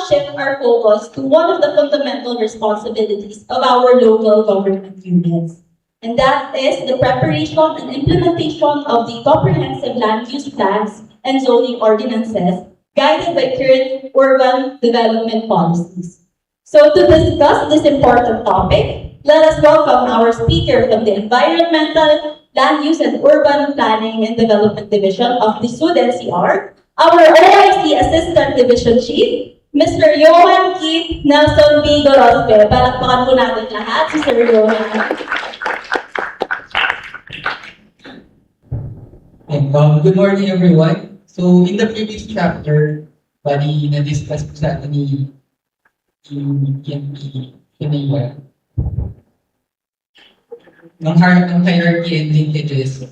shift our focus to one of the fundamental responsibilities of our local government units. And that is the preparation and implementation of the comprehensive land use plans and zoning ordinances guided by current urban development policies. So to discuss this important topic, let us welcome our speaker from the Environmental, Land Use and Urban Planning and Development Division of the SUD NCR, our OIC Assistant Division Chief, Mr. Johan Keith Nelson B. Gorospe. Palakpakan po natin lahat si Sir Johan. Good morning, everyone. So, in the previous chapter, na-discuss po sa atin ni PMP Pinaya ng hierarchy and linkages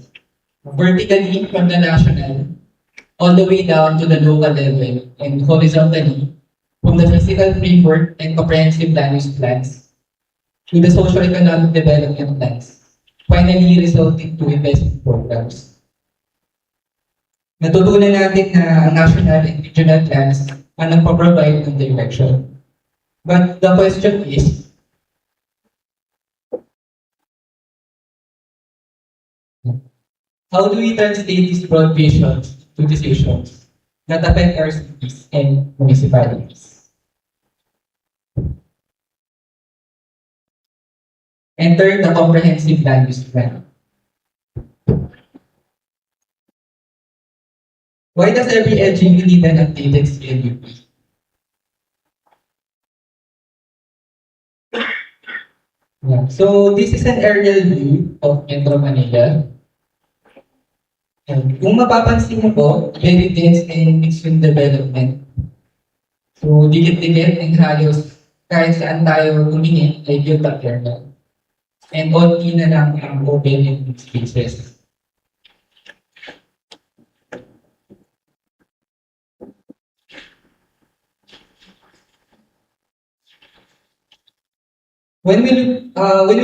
vertically from the national all the way down to the local level and horizontally from the physical framework and comprehensive land use plans to the socio-economic development plans, finally resulting to investment programs. Natutunan natin na ang national and regional plans ang nagpo-provide ng direction. But the question is, how do we translate these broad visions to decisions that affect our cities and municipalities? Enter the comprehensive land use plan. Why does every LGU need an updated CLUP? Yeah. So this is an aerial view of Metro Manila. And kung mapapansin mo po, very dense and mixed-use development. So dikit-dikit and halos kahit saan tayo tumingin ay built up area. And onti na lang ang open and spaces. When we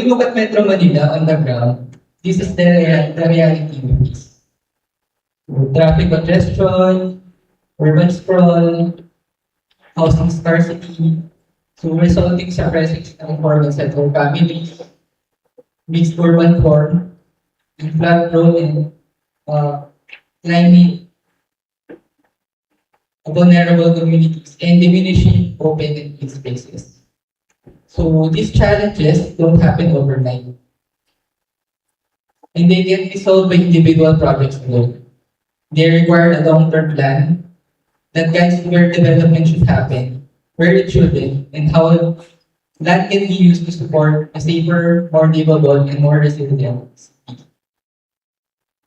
look at Metro Manila on the ground, this is the reality of this. Traffic congestion, urban sprawl, housing scarcity, so resulting sa presence ng informal settled families, mixed urban form, and flood-prone and climate vulnerable communities, and diminishing open and green spaces. So these challenges don't happen overnight. And they can't be solved by individual projects alone. They require a long-term plan that guides where development should happen, where it shouldn't, and how land can be used to support a safer, more livable, and more resilient city.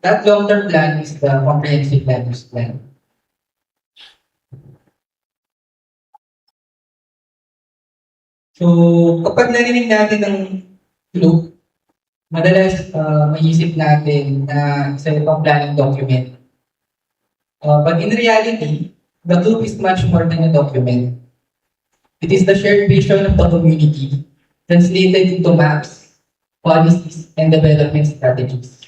That long-term plan is the comprehensive land use plan. So, kapag narinig natin ng loop, madalas maisip natin na isa itong planning document. But in reality, the loop is much more than a document. It is the shared vision of the community, translated into maps, policies, and development strategies.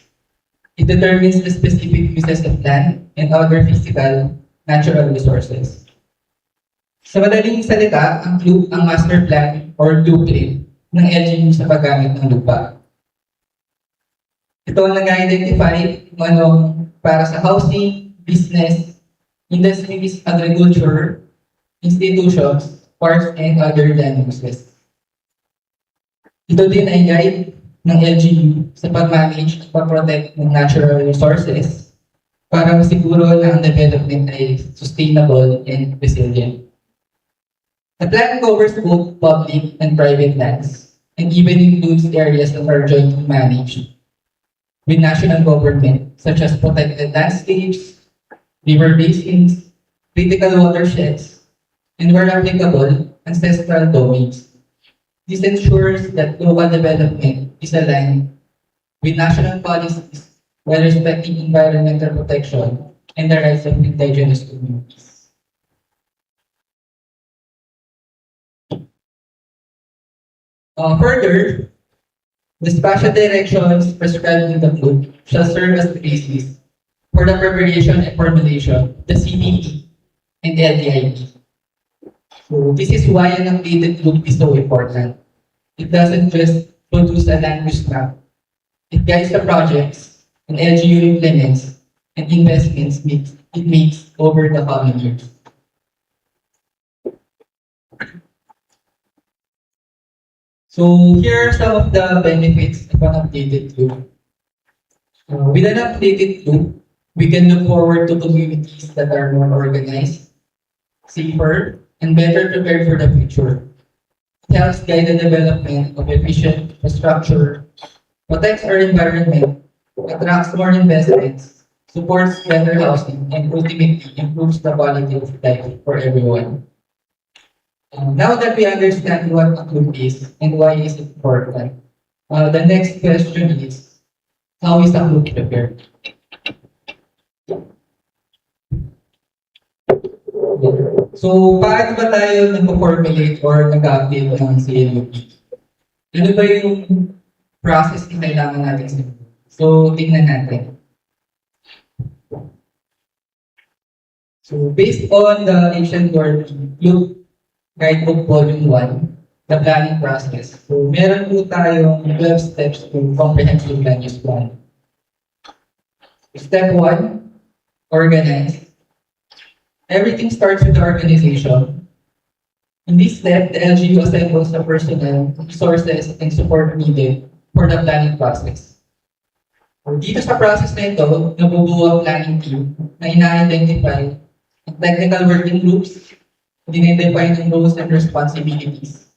It determines the specific uses of land and other physical, natural resources. Sa madaling salita, ang loop ang master plan or blueprint ng LGU sa paggamit ng lupa. Ito ang nag-identify kung anong para sa housing, business, industries, agriculture, institutions, parks, and other land uses. Ito din ay guide ng LGU sa pag-manage at pag-protect ng natural resources para masiguro na ang development ay sustainable and resilient. The plan covers both public and private lands, and even includes areas that are jointly managed with national government, such as protected landscapes, river basins, critical watersheds, and where applicable, ancestral domains. This ensures that local development is aligned with national policies while respecting environmental protection and the rights of indigenous communities. Further, the spatial directions prescribed in the code shall serve as the basis for the preparation and formulation of the CDE and LDIP. So this is why an updated loop is so important. It doesn't just produce a land use map. It guides the projects and LGU implements and investments it makes over the coming years. So here are some of the benefits of an updated loop. With an updated loop, we can look forward to communities that are more organized, safer, and better prepared for the future. It helps guide the development of efficient infrastructure, protects our environment, attracts more investments, supports better housing, and ultimately improves the quality of life for everyone. Now that we understand what a loop is and why is it important, the next question is, how is a loop prepared? So, paano ba tayo nag-formulate or nag-update ng CLUP? Ano ba yung process na kailangan natin sa loop? So, tingnan natin. So, based on the ancient world loop guidebook volume 1, the planning process. So, meron po tayong 12 steps to comprehensive land use plan. Step 1, organize. Everything starts with the organization. In this step, the LGU assembles the personnel, resources, and support needed for the planning process. Dito sa process na ito, nabubuo ang planning team na ina-identify ang technical working groups, dinidefine ang roles and responsibilities.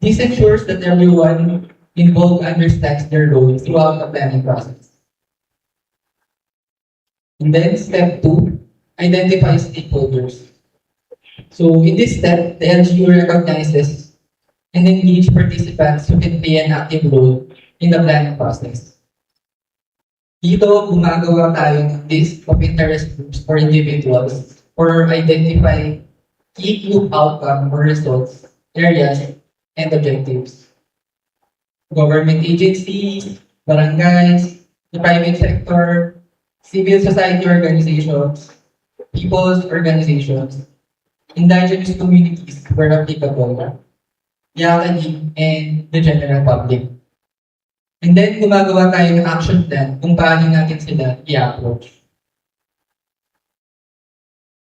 This ensures that everyone involved understands their role throughout the planning process. And then step 2, identify stakeholders. So in this step, the LGU recognizes and engage participants who can play an active role in the planning process. Dito, gumagawa tayo ng list of interest groups or individuals or identify key group outcome or results, areas, and objectives. Government agencies, barangays, the private sector, civil society organizations, people's organizations, indigenous communities where applicable, the academy, and the general public. And then, gumagawa tayo ng action plan kung paano natin sila i-approach.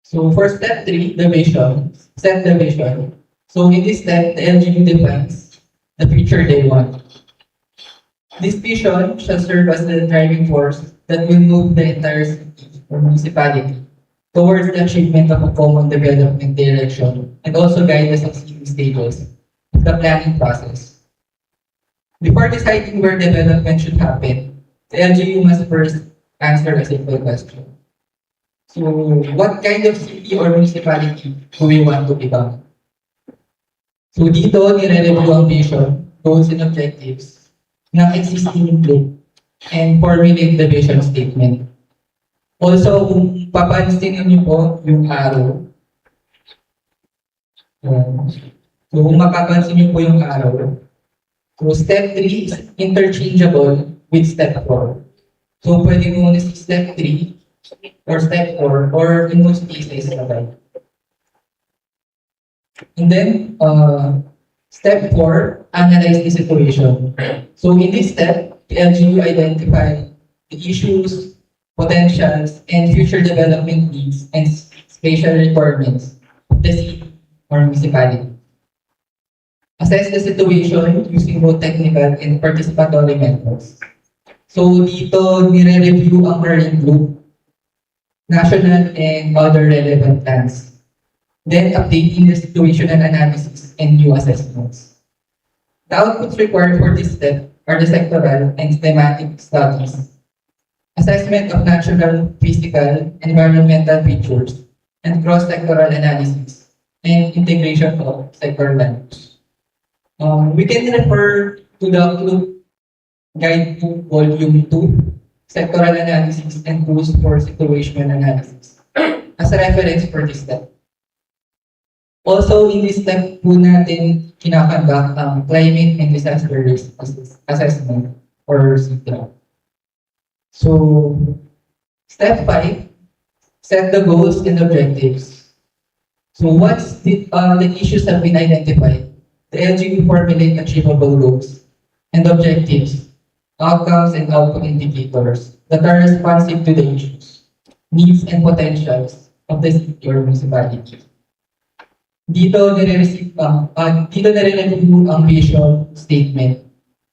So, for step 3, the vision, set the vision. So, in this step, the LGU defines the future they want. This vision shall serve as the driving force that will move the entire city or municipality towards the achievement of a common development direction and also guide the succeeding stages of the planning process. Before deciding where development should happen, the LGU must first answer a simple question. So, what kind of city or municipality do we want to become? So, dito, nire-review ang vision, goals, and objectives ng existing group and formulate the vision statement. Also, kung papansin niyo po yung arrow, so kung mapapansin niyo po yung arrow, so step 3 is interchangeable with step 4. So, pwede mo muna si step 3 or step 4 or in most cases, sabay. And then, step 4, analyze the situation. So, in this step, the LGU identify the issues, potentials, and future development needs and spatial requirements of the city or municipality. Assess the situation using both technical and participatory methods. So dito, nire-review ang current group, national and other relevant plans. Then updating the situational analysis and new assessments. The outputs required for this step are the sectoral and thematic studies, assessment of natural, physical, environmental features, and cross-sectoral analysis, and integration of sector lands. We can refer to the Outlook Guidebook Volume 2, Sectoral Analysis and Tools for Situational Analysis, as a reference for this step. Also, in this step po natin kinakonduct ang Climate and Disaster Risk Assessment or CDRA. So, step 5, set the goals and objectives. So once the issues have been identified, the LGU formulate achievable goals and objectives, outcomes and output indicators that are responsive to the issues, needs and potentials of the city or municipality. Dito nare-review ang vision statement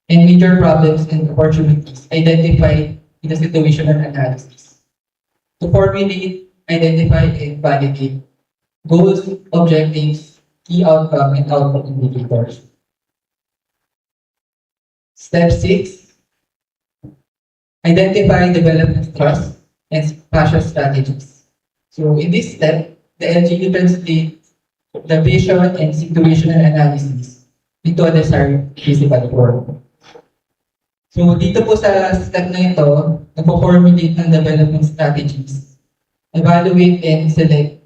and major problems and opportunities identified in the situational analysis to formulate, identify, and validate goals, objectives, key outcome, and output indicators. Step 6, identify development trust and spatial strategies. So in this step, the LGU translates the vision and situational analysis into a desired physical form. So dito po sa step na ito, nagpo-formulate ng development strategies, evaluate and select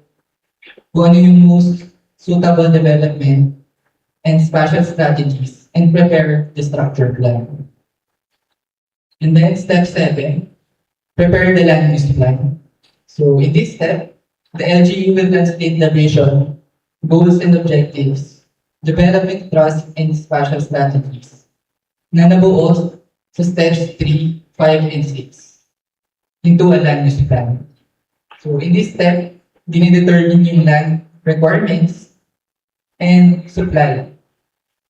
kung ano yung most suitable development and spatial strategies and prepare the structure plan. And then step 7, prepare the land use plan. So in this step, the LGU will translate the vision, goals and objectives, development trust and spatial strategies na nabuo sa steps 3, 5, and 6 into a land use plan. So in this step, dinidetermine yung land requirements and supply.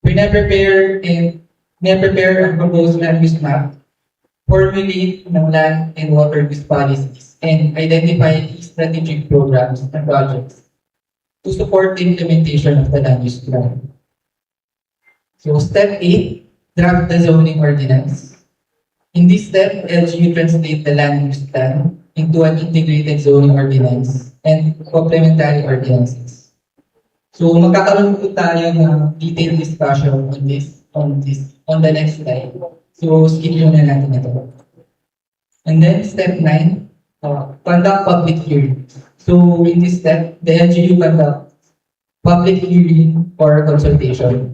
Pina-prepare ang proposed land use map, formulate ng land and water use policies, and identify key strategic programs and projects to support the implementation of the land use plan. So step 8, draft the zoning ordinance. In this step, LGU translate the land use plan into an integrated zoning ordinance and complementary ordinances. So magkakaroon po tayo ng detailed discussion on the next slide. So skip muna natin ito. And then step 9, conduct public hearings. So in this step, the LGU conduct public hearing or consultation.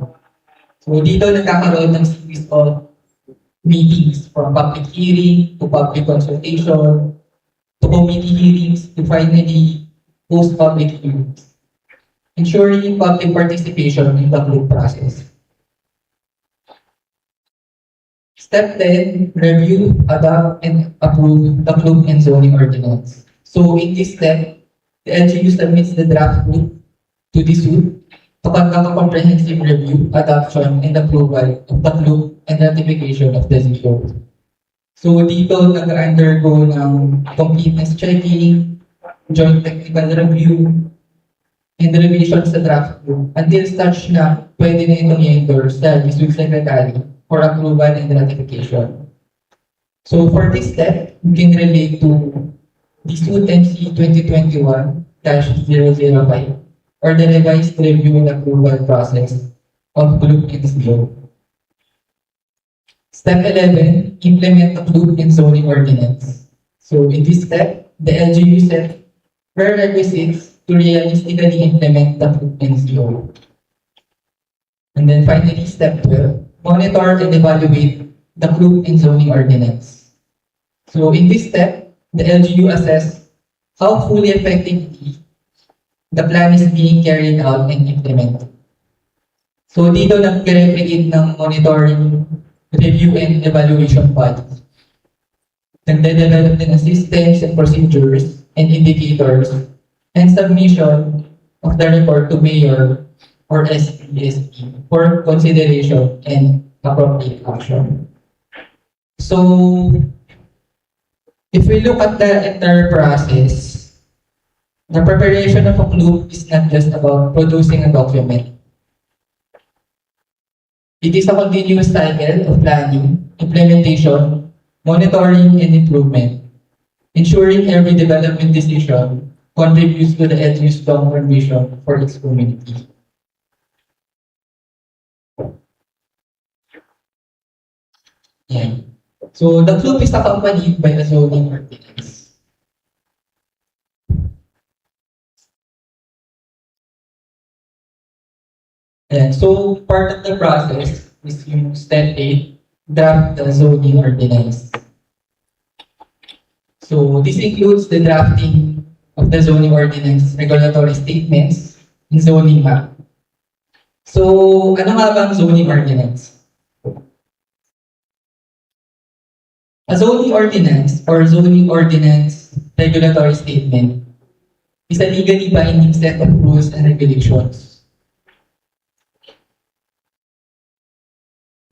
So dito nagkakaroon ng series of meetings from public hearing to public consultation to committee hearings to finally post-public hearings, ensuring public participation in the whole process. Step 10, review, adopt, and approve the club and zoning ordinance. So in this step, the LGU submits the draft group to the suit to conduct a comprehensive review, adoption, and approval of the club and ratification of the ZO. So dito nag-undergo ng completeness checking, joint technical review, and revision sa draft group until such na pwede na itong i-endorse sa District Secretary for approval and ratification. So for this step, you can relate to the Suit NC 2021-005 or the revised review and approval process of Group NCO. Step 11, implement the Group and zoning ordinance. So in this step, the LGU set prerequisites to realistically implement the Group NCO. And then finally, step 12, monitor and evaluate the Group and zoning ordinance. So in this step, the LGU assess how fully effectively the plan is being carried out and implemented. So dito nag-create ng monitoring, review and evaluation body. Nagde-develop din ng systems and procedures and indicators and submission of the report to mayor or SPSP for consideration and appropriate action. So, if we look at the entire process, the preparation of a clue is not just about producing a document. It is a continuous cycle of planning, implementation, monitoring, and improvement, ensuring every development decision contributes to the LGU's long-term vision for its community. Yeah. So the club is accompanied by a zoning ordinance. And so part of the process is yung step 8, draft the zoning ordinance. So this includes the drafting of the zoning ordinance regulatory statements, in zoning map. So, ano nga ba ang zoning ordinance? A zoning ordinance or zoning ordinance regulatory statement is a legally binding set of rules and regulations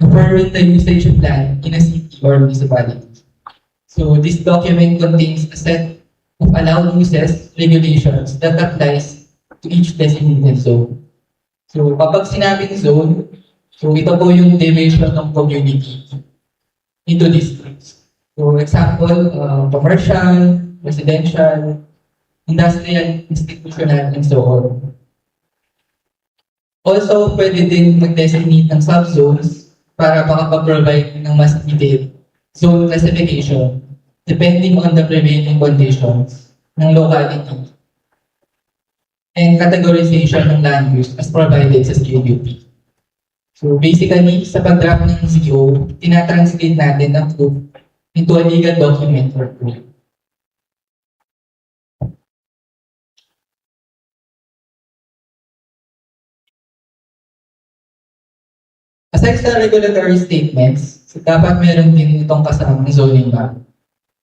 governing the usage plan in a city or municipality. So this document contains a set of allowed uses, regulations that applies to each designated zone. So kapag sinabing zone, so ito po yung division ng community into districts. So example, commercial, residential, industrial, institutional, and so on. Also, pwede din mag-designate ng subzones para makapag-provide ng mas detailed zone classification depending on the prevailing conditions ng locality and categorization ng land use as provided sa CUP. So basically, sa pag-draft ng CO, tinatranslate natin ang proof into a legal document or proof. Aside sa regulatory statements, so dapat meron din itong kasamang zoning map.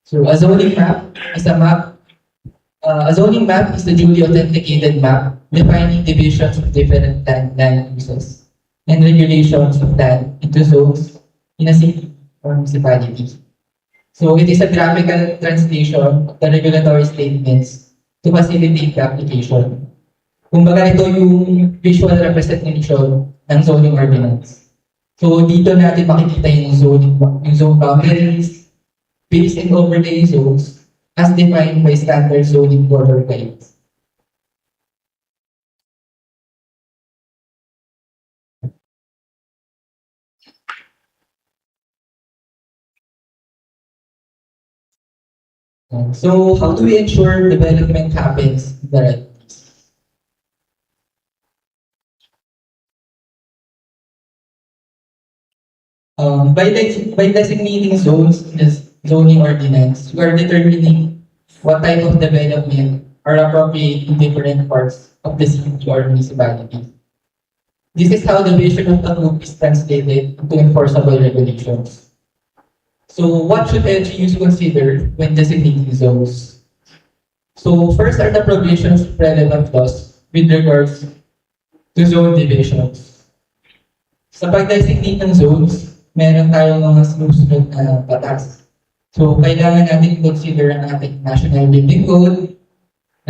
So a zoning map is a map. A zoning map is the duly authenticated map defining divisions of different land uses and regulations of land into zones in a city or municipality. So it is a graphical translation of the regulatory statements to facilitate the application. Kumbaga ito yung visual representation ng zoning ordinance. So dito natin makikita yung zone boundaries, base and overlay zones as defined by standard zoning border guides. So how do we ensure development happens in the right place? By designating zones in the zoning ordinance, we are determining what type of development are appropriate in different parts of the city or municipality. This is how the vision of the group is translated into enforceable regulations. So what should LGUs consider when designating zones? So first are the provisions of relevant laws with regards to zone divisions. Sa pag-designate ng zones, meron tayong mga sinusunod na batas. So, kailangan natin consider ang ating National Building Code,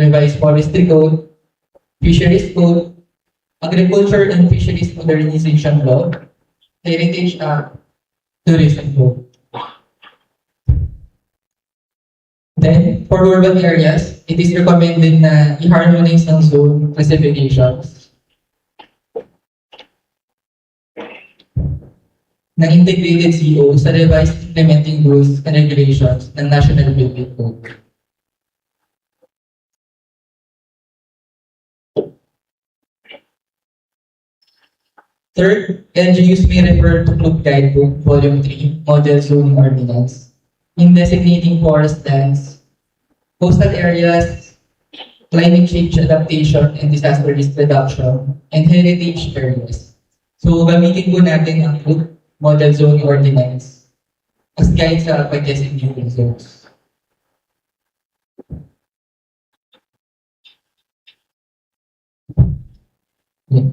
Revised Forestry Code, Fisheries Code, Agriculture and Fisheries Modernization Law, Heritage Act, Tourism Code. Then, for urban areas, it is recommended na i-harmonize ng zone classifications ng integrated CO sa revised implementing rules and regulations ng National Building Code. Third, LGUs may refer to Club Guidebook Volume 3, Model Zoning Ordinance, in designating forest lands, coastal areas, climate change adaptation and disaster risk reduction, and heritage areas. So, gamitin po natin ang Club Model Zoning Ordinance as guide sa pag-designate ng zones.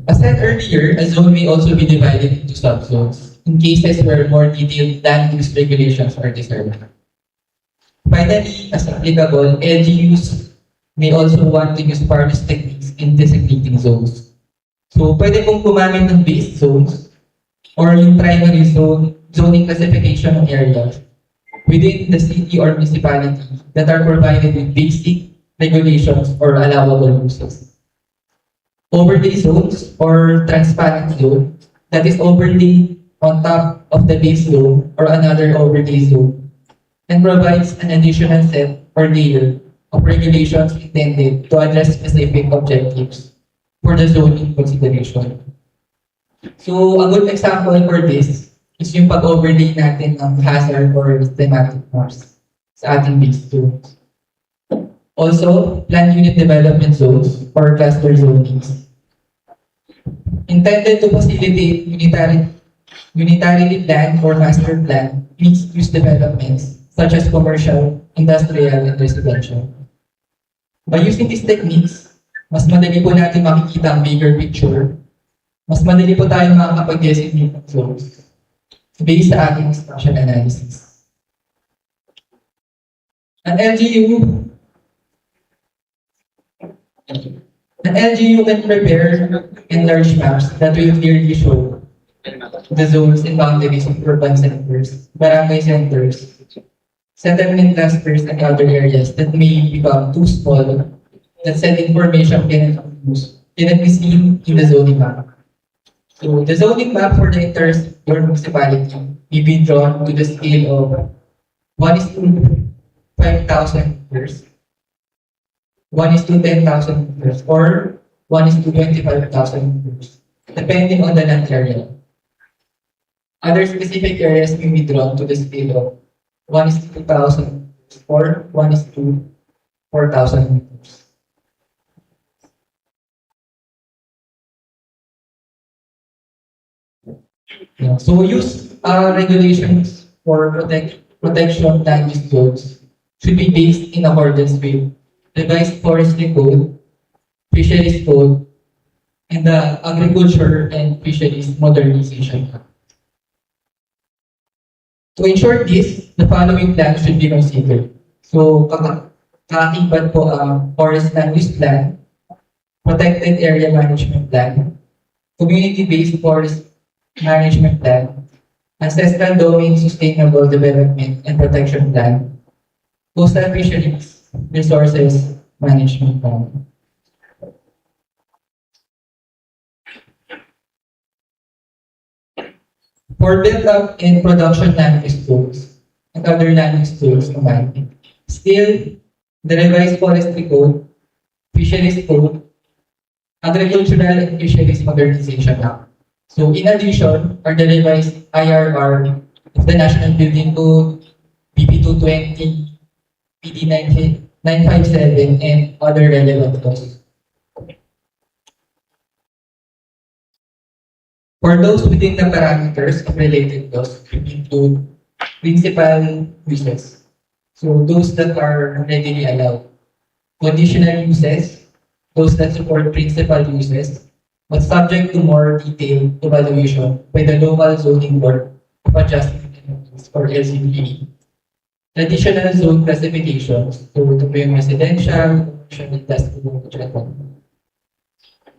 As said earlier, a zone may also be divided into subzones in cases where more detailed land use regulations are desired. Finally, as applicable, LGUs may also want to use various techniques in designating zones. So, pwede pong gumamit ng base zones or yung primary zoning classification of areas within the city or municipality that are provided with basic regulations or allowable uses. Overlay zones or transparent zone that is overlay on top of the base zone or another overlay zone and provides an additional set or layer of regulations intended to address specific objectives for the zoning consideration. So, a good example for this is yung pag-overlay natin ng hazard or thematic maps sa ating base zones. Also, planned unit development zones or cluster zonings intended to facilitate unitarily planned or master planned mixed-use developments such as commercial, industrial, and residential. By using these techniques, mas madali po natin makikita ang bigger picture. Mas madali po tayo makakapag-designate ng zones based sa ating spatial analysis. An LGU can prepare enlarged maps that will clearly show the zones and boundaries of urban centers, barangay centers, settlement clusters, and other areas that may become too small that said information cannot be seen in the zoning map. So the zoning map for the entire your municipality may be drawn to the scale of 1:5,000 meters, 1:10,000 meters, or 1:25,000 meters, depending on the land area. Other specific areas may be drawn to the scale of 1:2,000 or 1:4,000 meters. Yeah, so use regulations for protection land use zones should be based in accordance with revised forestry code, fisheries code, and the agriculture and fisheries modernization act. To ensure this, the following plans should be considered. So, kaakibat po ang forest land use plan, protected area management plan, community-based forest management plan, ancestral domain sustainable development and protection plan, coastal fisheries resources management plan. For build-up and production land use tools and other land use tools combined, still, the revised forestry code, fisheries code, agricultural and fisheries modernization act. So in addition, are the revised IRR of the National Building Code, BP 220, PD 957, and other relevant laws. For those within the parameters of related laws, include principal uses. So those that are readily allowed. Conditional uses, those that support principal uses, but subject to more detailed evaluation by the local zoning board of adjustment and use or LCBE. Traditional zone classifications, so ito po yung residential, commercial, industrial, etc.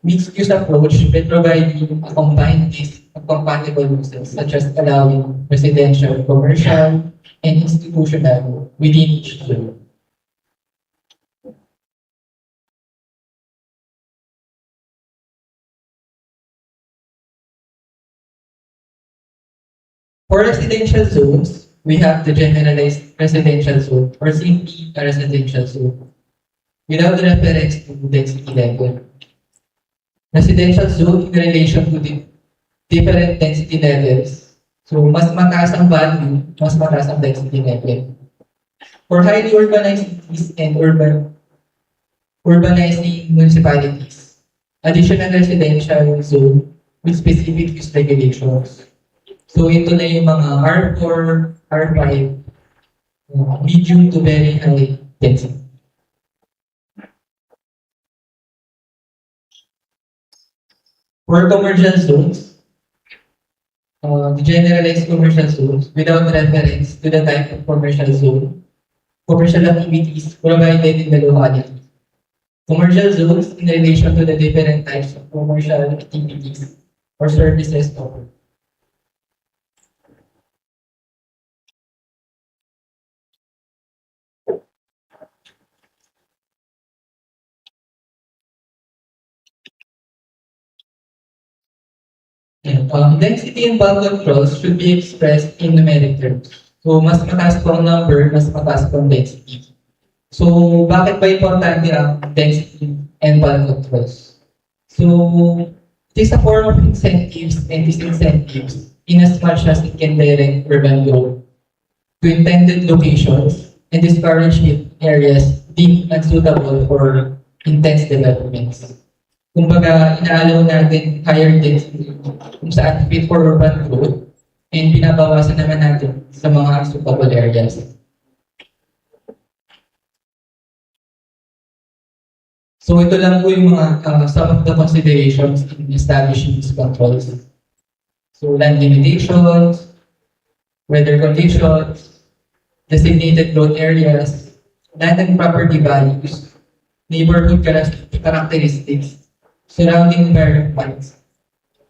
Mixed-use approach by providing a combined list of compatible uses such as allowing residential, commercial, and institutional within each zone. For residential zones, we have the generalized residential zone or simply a residential zone without reference to density level. Residential zone in relation to the different density levels. So, mas mataas ang value, mas mataas ang density level. For highly urbanized cities and urbanizing municipalities, additional residential zone with specific use regulations. So, ito na yung mga R4, R5, medium to very high density. For commercial zones, the generalized commercial zones without reference to the type of commercial zone, commercial activities provided in the locality. Commercial zones in relation to the different types of commercial activities or services offered. Density and bulk controls should be expressed in numeric terms. So, mas mataas po ang number, mas mataas po ang density. So, bakit ba importante ang density and bulk controls? So, it is a form of incentives and disincentives in as much as it can direct urban growth to intended locations and discourage areas deemed unsuitable for intense developments. Kumbaga, inaalaw natin higher density kung saan fit for urban growth and binabawasan naman natin sa mga suitable areas. So ito lang po yung mga some of the considerations in establishing these controls. So land limitations, weather conditions, designated growth areas, land and property values, neighborhood characteristics, surrounding environments,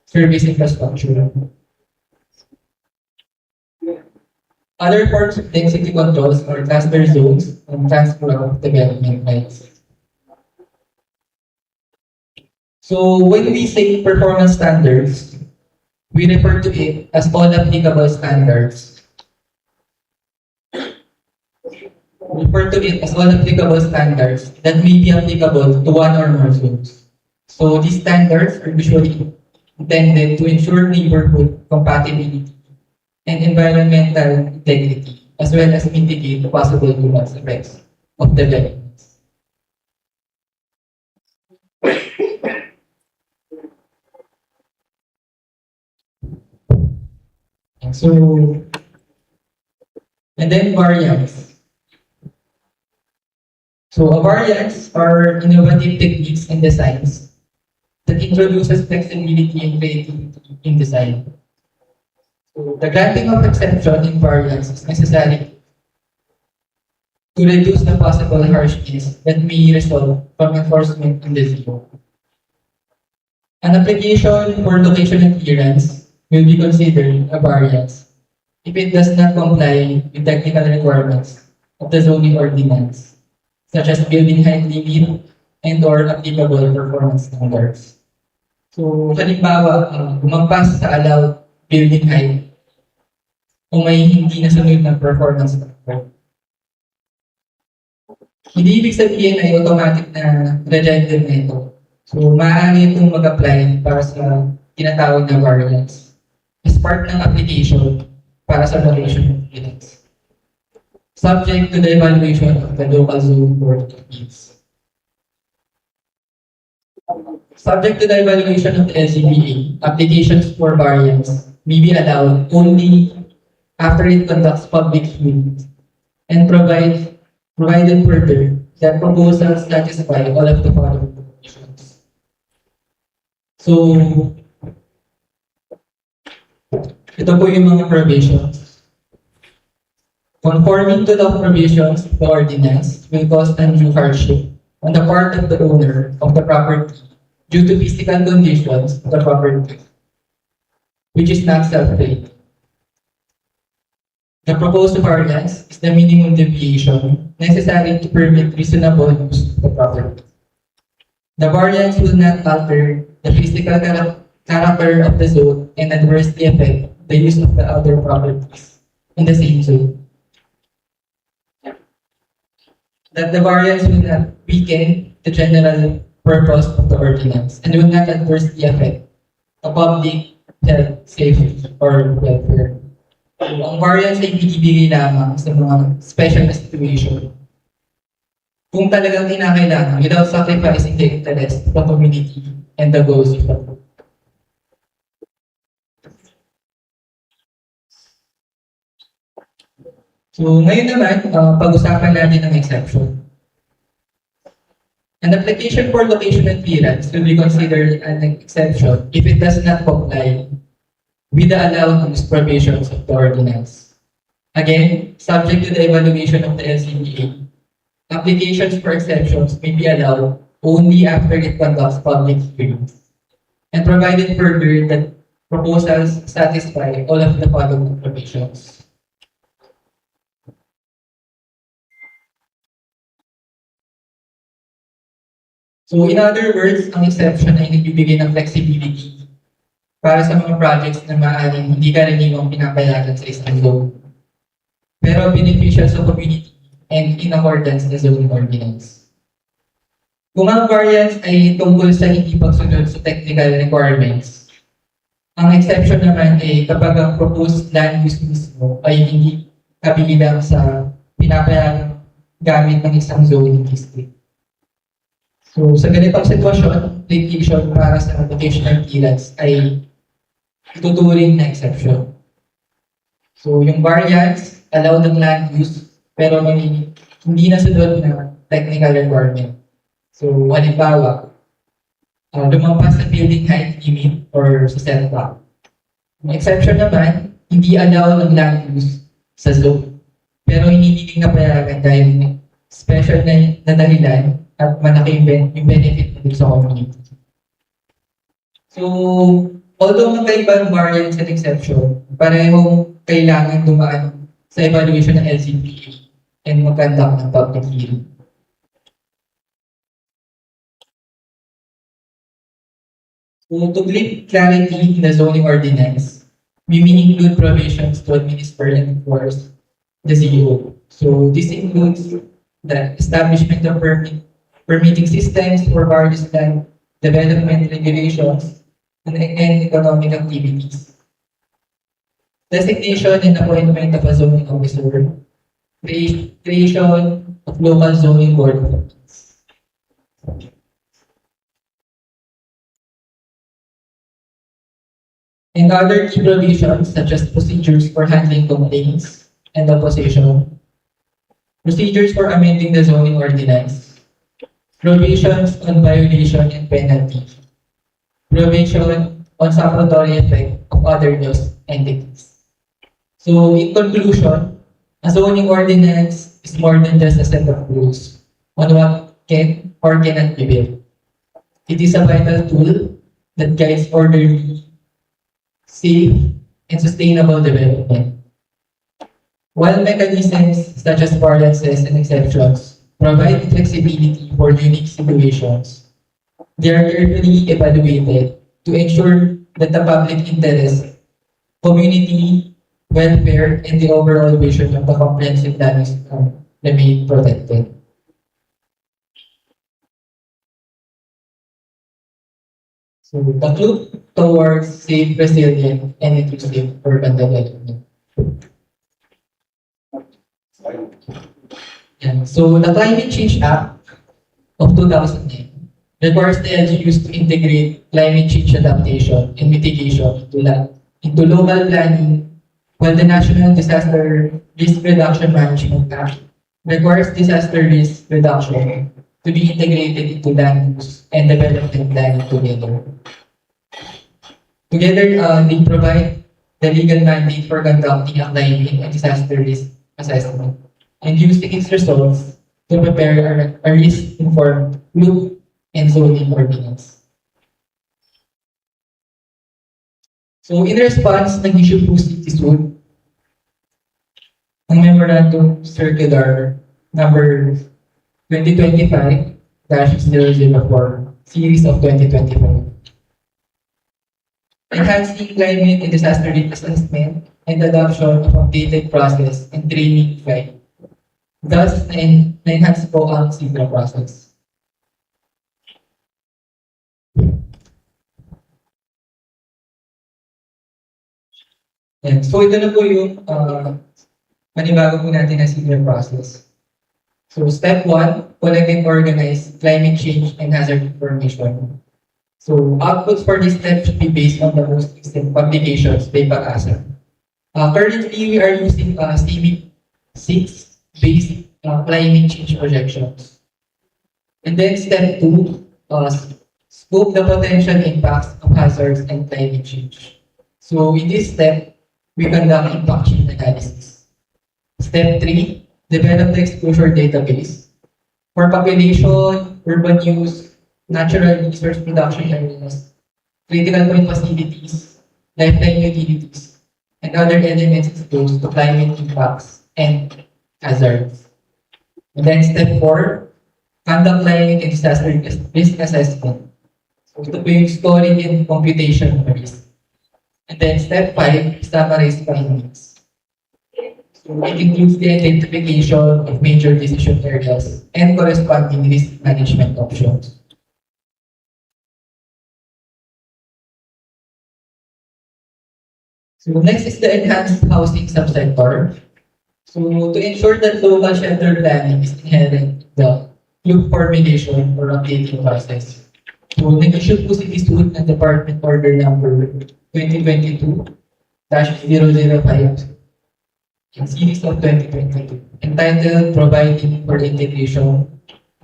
service infrastructure. Other forms of density controls are cluster zones and transfer of development rights. So when we say performance standards, we refer to it as all applicable standards. Refer to it as all applicable standards that may be applicable to one or more zones. So these standards are usually intended to ensure neighborhood compatibility and environmental integrity, as well as mitigate the possible human effects of developments. And then variants. So variants are innovative techniques and designs that introduces flexibility and creativity in design. So the granting of exception in variants is necessary to reduce the possible harshness that may result from enforcement in the zone. An application for location clearance will be considered a variance if it does not comply with technical requirements of the zoning ordinance, such as building height limit and or applicable performance standards. So, halimbawa, lumampas sa allowed building height kung may hindi nasunod na performance standard. Hindi ibig sabihin ay automatic na rejected na ito. So, maaari itong mag-apply para sa tinatawag na variance as part ng application para sa location clearance, subject to the evaluation of the local zone board of appeals. Subject to the evaluation of the LCBA, applications for variance may be allowed only after it conducts public hearings and provided further that proposals satisfy all of the following conditions. So, ito po yung mga provisions. Conforming to the provisions of the ordinance will cause undue hardship on the part of the owner of the property due to physical conditions of the property, which is not self-created. The proposed variance is the minimum deviation necessary to permit reasonable use of the property. The variance will not alter the physical character of the zone and adversely affect the use of the other properties in the same zone. That the variance will not weaken the general purpose of the ordinance and will not adversely affect the public health, safety, or welfare. Ang variance ay binibigay lamang sa mga special situation kung talagang kinakailangan without sacrificing the interest of the community and the goals of the group. So ngayon naman, pag-usapan natin ang exception. An application for location clearance will be considered an exception if it does not comply with the allowed use provisions of the ordinance. Again, subject to the evaluation of the LCBA, applications for exceptions may be allowed only after it conducts public hearings, and provided further that proposals satisfy all of the following provisions. So in other words, ang exception ay nagbibigay ng flexibility para sa mga projects na maaaring hindi karaniwang pinapayagan sa isang zone, pero beneficial sa community and in accordance sa zoning ordinance. Kung ang variance ay tungkol sa hindi pagsunod sa technical requirements, ang exception naman ay kapag ang proposed land use mismo ay hindi kabilang sa pinapayagan gamit ng isang zoning district. So sa ganitong sitwasyon, application para sa vocational clearance ay ituturing na exception. So, yung variance, allow ng land use, pero hindi nasunod na technical requirement. So, halimbawa, lumampas sa building height limit or sa setback. Ang exception naman, hindi allow ng land use sa zone. Pero hinihiling na payagan dahil special na dahilan at malaki yung benefit nito sa community. So, although magkaiba ang variance and exception, parehong kailangan dumaan sa evaluation ng LCPA and mag-conduct ng public hearing. So, to bring clarity in the zoning ordinance, we may include provisions to administer and enforce the CO. So, this includes the establishment of permitting systems for various land development regulations and economic activities. Designation and appointment of a zoning officer. Creation of local zoning board of appeals. And other key provisions such as procedures for handling complaints and opposition, procedures for amending the zoning ordinance, provisions on violation and penalty, provision on salutary effect of other laws entities. So, in conclusion, a zoning ordinance is more than just a set of rules on what can or cannot be built. It is a vital tool that guides orderly, safe, and sustainable development. While mechanisms such as variances and exceptions provide flexibility for unique situations, they are carefully evaluated to ensure that the public interest, community welfare, and the overall vision of the comprehensive plan system remain protected. So, the clue towards safe, resilient, and inclusive urban development. Yeah. So, the Climate Change Act of 2009 requires the LGUs to integrate climate change adaptation and mitigation into local planning, while the National Disaster Risk Reduction Management Act requires disaster risk reduction to be integrated into land use and development planning together. Together, they provide the legal mandate for conducting a climate and disaster risk assessment and using its results to prepare a risk-informed loop and zoning ordinance. So, in response, nag-issue po City Suit ang Memorandum Circular number 2025-004, series of 2025. Enhancing climate and disaster risk assessment and adoption of updated process and training guide. Thus, na-enhance po ang CIDRA process. So, ito na po yung manibago po natin na CIDRA process. So, step 1, collect and organize climate change and hazard information. So, outputs for this step should be based on the most recent publications by PACASA. Currently, we are using CIVIC-6-based climate change projections. And then step 2, scope the potential impacts of hazards and climate change. So, in this step, we conduct impact chain analysis. Step 3, develop the exposure database for population, urban use, natural resource production areas, critical point facilities, lifeline utilities, and other elements exposed to climate impacts and hazards. And then step 4, conduct climate and disaster risk assessment. So ito po yung scoring and computation of risk. And then step 5, summarize findings. So it includes the identification of major decision areas and corresponding risk management options. So next is the enhanced housing subsector. So to ensure that local shelter planning is inherent in the loop formulation or updating process. So, nag-issue po si Eastwood ng Department Order Number 2022-005 in series of 2022, entitled Providing for the Integration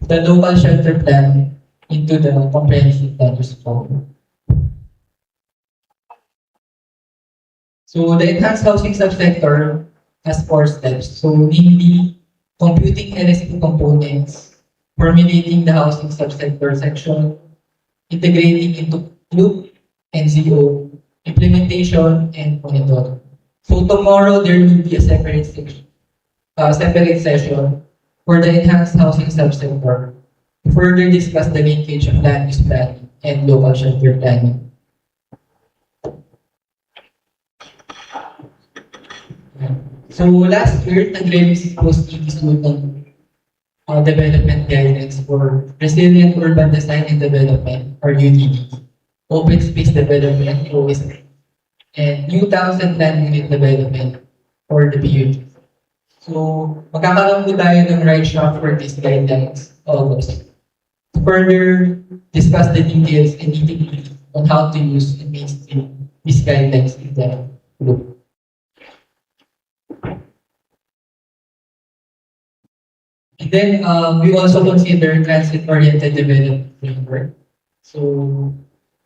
of the Local Shelter Plan into the Comprehensive Land Use Plan. So, the enhanced housing subsector has 4 steps. So, namely, computing LSP components, formulating the housing subsector section, integrating into loop and NZO, implementation, and monitoring. So tomorrow there will be a separate section, separate session for the enhanced housing subsector to further discuss the linkage of land use planning and local shelter planning. So last year, nag-release po si Eastwood ng development guidance for resilient urban design and development, or UDD, open space development, OSD, and new towns and land unit development, or the BUD. So, magkakaroon po tayo ng right shot for these guidelines August to further discuss the details and nitty-gritty on how to use and mainstream these guidelines in the group. And then we also consider transit-oriented development framework. So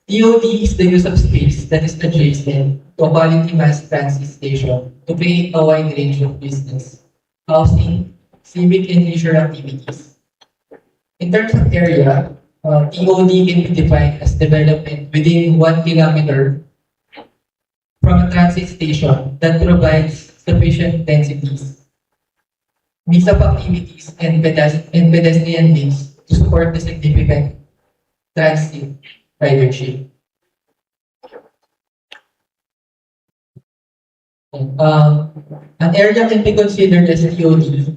TOD is the use of space that is adjacent to a quality mass transit station to create a wide range of business, housing, civic and leisure activities. In terms of area, TOD can be defined as development within 1 kilometer from a transit station that provides sufficient densities, mix of activities, and pedestrian links to support the significant transit ridership. An area can be considered as TOD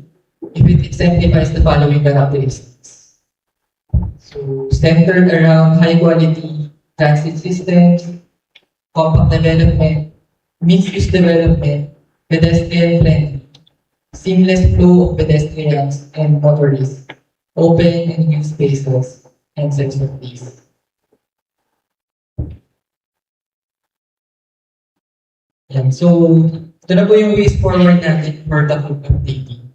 if it exemplifies the following characteristics. So, centered around high-quality transit systems, compact development, mixed-use development, pedestrian-friendly, seamless flow of pedestrians and motorists, open and green spaces, and sense of peace. Yan. So, ito na po yung ways forward natin for the group updating.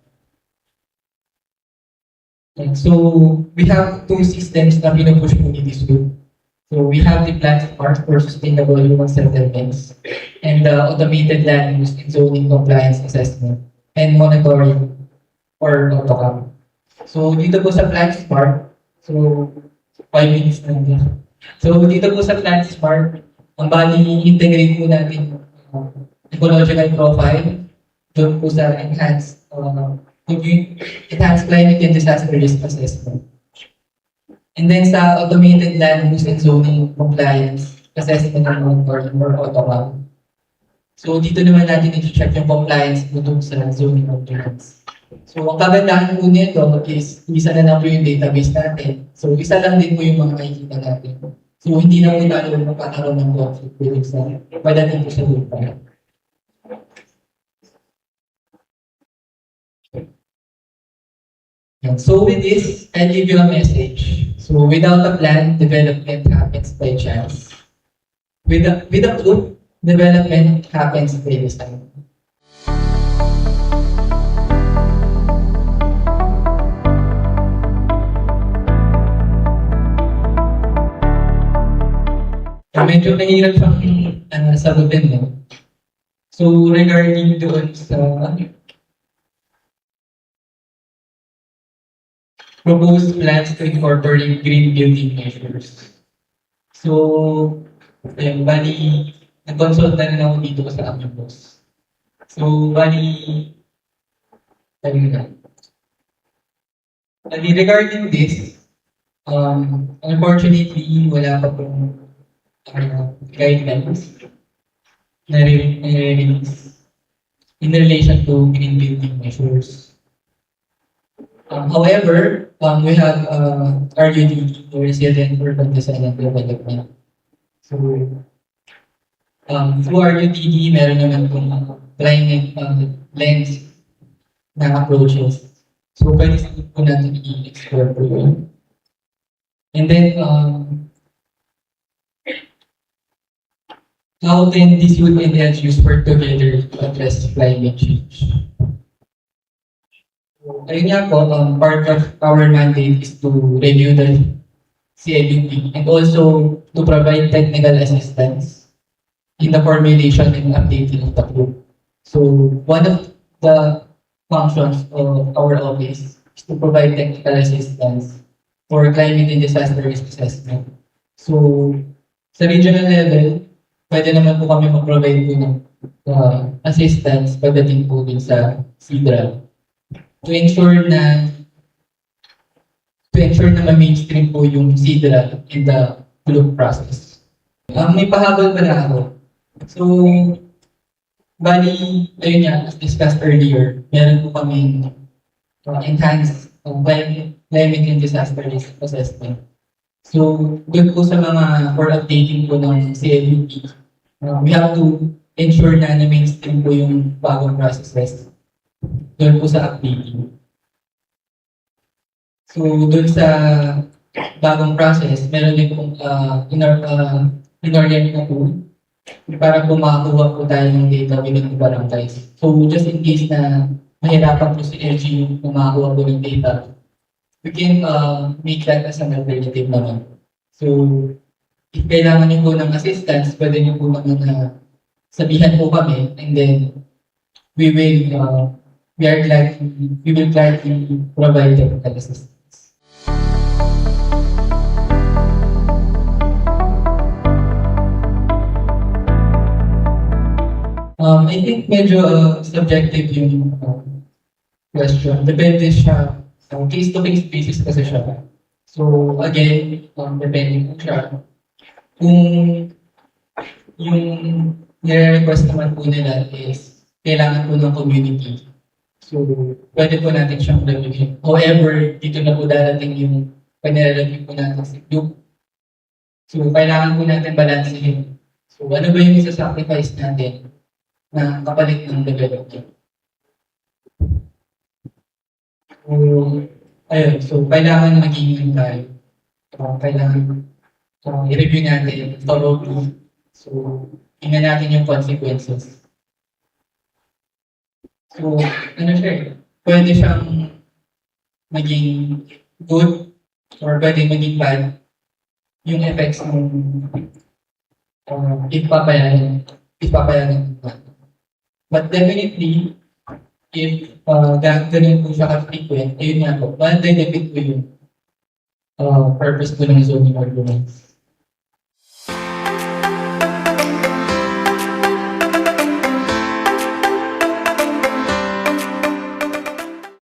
Yan. So, we have 2 systems na pinupush po ni this group. So, we have the Plan Smart for sustainable human settlements and the automated land use and zoning compliance assessment and monitoring or AutoCAM. So, dito po sa Plan Smart, so 5 minutes na din. So, dito po sa Plan Smart, ang bali integrate po natin ecological profile, doon po sa enhanced climate and disaster risk assessment. And then sa automated land use and zoning compliance assessment and monitoring or AutoCAM. So dito naman natin i-check yung compliance dito sa zoning compliance. So ang kagandahan po nito is isa na lang po yung database natin. So isa lang din po yung mga makikita natin. So hindi na po tayo magkakaroon ng conflict with sa pagdating po sa lupa. So with this, I'll give you a message. So without a plan, development happens by chance. With a group, development happens by design. Medyo nahirap siyang sagutin, no? So regarding doon sa proposed plans to incorporate green building measures. So, ayun, bali, nag-consult na rin ako dito sa aming boss. So, bali, ayun na. Bali, regarding this, unfortunately, wala pa pong guidelines na release in relation to green building measures. However, we have RUDD, Resilient Urban Design and Development. So, through RUDD, meron naman pong climate lens na approaches. So, pwede po natin i-explore po yun. And then, how can these youth and NGOs work together to address climate change? Ayun nga po, part of our mandate is to review the CLUP and also to provide technical assistance in the formulation and updating of the group. So one of the functions of our office is to provide technical assistance for climate and disaster risk assessment. So sa regional level, pwede naman po kami mag-provide po ng assistance pagdating po din sa CDRA to ensure na ma-mainstream po yung CDRA in the group process. May pahabol pala ako. So, bali, ayun nga, as discussed earlier, meron po kami enhanced climate and disaster risk assessment. So, doon po sa mga for updating po ng CLUP, we have to ensure na na-mainstream po yung bagong processes doon po sa updating. So, doon sa bagong process, meron din pong inorient na tool para po makakuha po tayo ng data within the barangays. So, just in case na mahirapan po si LGU kung makakuha po ng data, we can make that as an alternative naman. So, if kailangan niyo po ng assistance, pwede niyo po naman sabihan po kami, and then we will gladly provide technical assistance. I think medyo subjective yung question. Depende siya, case-to-case basis kasi siya. So again, depende po siya. Kung yung nire-request naman po nila is kailangan po ng community. So, pwede po natin siyang reviewin. However, dito na po darating yung panire-review po natin sa group. So, kailangan po natin balansehin. So, ano ba yung isa-sacrifice natin na kapalit ng development? So, ayun. So, kailangan maging tayo. Kailangan i-review natin thoroughly. So, tingnan natin yung consequences. So, ano siya eh, pwede siyang maging good or pwede maging bad yung effects ng ipapayagan. But definitely, if ganun po siya ka-frequent, ayun nga po, ma-benefit po yung purpose po ng zoning ordinance.